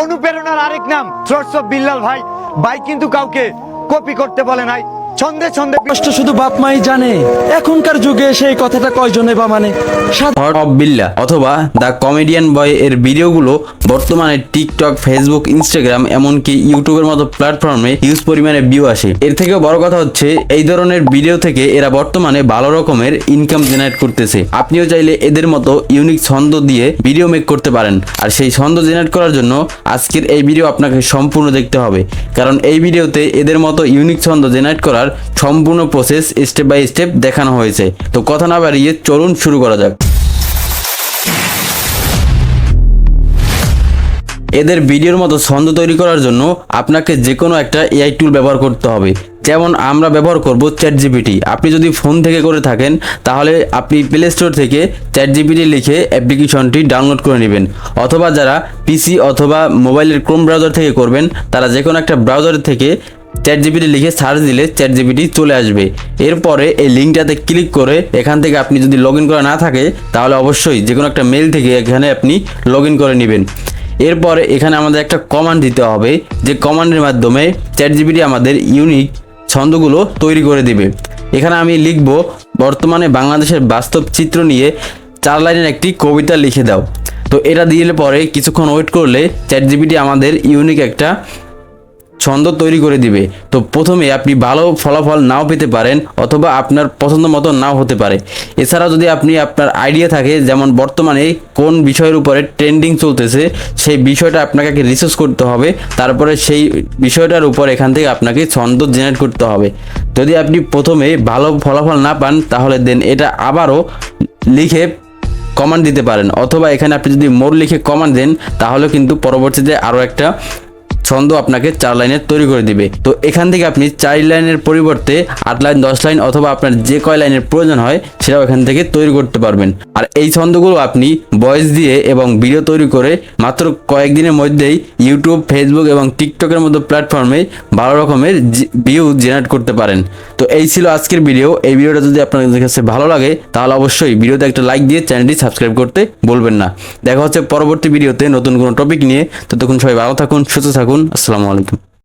অনুপ্রেরণার আরেক নাম থ্রটস অফ বিল্লাল ভাই। ভাই কিন্তু কাউকে কপি করতে বলে নাই, ছন্দে ছন্দে কষ্ট শুধু বাপ মাই জানে, এখনকার যুগে সেই কথাটা কয়জনে বা মানে। থট অফ বিল্লা অথবা দ্য কমেডিয়ান বয় এর ভিডিওগুলো বর্তমানে টিকটক, ফেসবুক, ইনস্টাগ্রাম এমনকি ইউটিউবের মতো প্ল্যাটফর্মে হিউজ পরিমাণে ভিউ আসে। এর থেকেও বড় কথা হচ্ছে এই ধরনের ভিডিও থেকে এরা বর্তমানে ভালো রকমের ইনকাম জেনারেট করতেছে। আপনিও চাইলে এদের মতো ইউনিক ছন্দ দিয়ে ভিডিও মেক করতে পারেন। আর সেই ছন্দ জেনারেট করার জন্য আজকের এই ভিডিও আপনাকে সম্পূর্ণ দেখতে হবে, কারণ এই ভিডিওতে এদের মতো ইউনিক ছন্দ জেনারেট করার সম্পূর্ণ প্রসেস স্টেপ বাই স্টেপ দেখানো হয়েছে। তো কথা না বাড়িয়ে চলুন শুরু করা যাক। এদের ভিডিওর মতো ছন্দ তৈরি করার জন্য আপনাকে যে কোনো একটা এআই টুল ব্যবহার করতে হবে। যেমন আমরা ব্যবহার করব ChatGPT। আপনি যদি ফোন থেকে করে থাকেন তাহলে আপনি প্লে স্টোর থেকে ChatGPT লিখে অ্যাপ্লিকেশনটি ডাউনলোড করে নেবেন, অথবা যারা পিসি অথবা মোবাইলের ক্রোম ব্রাউজার থেকে করবেন তারা যে কোনো একটা ব্রাউজার থেকে ChatGPT লিখে সার্চ দিলে ChatGPT চলে আসবে। এরপরে এই লিঙ্কটাতে ক্লিক করে এখান থেকে আপনি যদি লগ ইন করা না থাকে তাহলে অবশ্যই যে কোনো একটা মেল থেকে এখানে আপনি লগ ইন করে নেবেন। এরপরে এখানে আমাদের একটা কমান্ড দিতে হবে, যে কমান্ডের মাধ্যমে ChatGPT আমাদের ইউনিক ছন্দগুলো তৈরি করে দিবে। এখানে আমি লিখব, বর্তমানে বাংলাদেশের বাস্তব চিত্র নিয়ে 4 লাইনের একটি কবিতা লিখে দাও। তো এটা দিলে পরে কিছুক্ষণ ওয়েট করলে ChatGPT আমাদের ইউনিক একটা ছন্দ তৈরি করে দিবে। তো প্রথমে আপনি ভালো ফলাফল নাও পেতে পারেন অথবা আপনার পছন্দ মতো নাও হতে পারে। এছাড়াও যদি আপনি আপনার আইডিয়া থাকে, যেমন বর্তমানে কোন বিষয়ের উপরে ট্রেন্ডিং চলতেছে সেই বিষয়টা আপনাকে আগে রিসার্চ করতে হবে, তারপরে সেই বিষয়টার উপর এখান থেকে আপনাকে ছন্দ জেনারেট করতে হবে। যদি আপনি প্রথমে ভালো ফলাফল না পান তাহলে দেন এটা আবারও লিখে কমান্ড দিতে পারেন, অথবা এখানে আপনি যদি মোর লিখে কমান্ড দেন তাহলে কিন্তু পরবর্তীতে আরও একটা ছন্দ আপনাকে 4 লাইনের তৈরি করে দিবে। তো এখান থেকে আপনি 4 লাইনের পরিবর্তে 8 লাইন, 10 লাইন অথবা আপনার যে কয় লাইনের প্রয়োজন হয় সেটাও এখান থেকে তৈরি করতে পারবেন। আর এই ছন্দগুলো আপনি ভয়েস দিয়ে এবং ভিডিও তৈরি করে মাত্র কয়েকদিনের মধ্যেই ইউটিউব, ফেসবুক এবং টিকটকের মতো প্ল্যাটফর্মে ভালো রকমের ভিউ জেনারেট করতে পারেন। তো এই ছিল আজকের ভিডিও। এই ভিডিওটা যদি আপনাদের কাছে ভালো লাগে তাহলে অবশ্যই ভিডিওতে একটা লাইক দিয়ে চ্যানেলটি সাবস্ক্রাইব করতে ভুলবেন না। দেখা হচ্ছে পরবর্তী ভিডিওতে নতুন কোনো টপিক নিয়ে। ততক্ষণ সবাই ভালো থাকুন, সুস্থ থাকুন। আসসালামু আলাইকুম।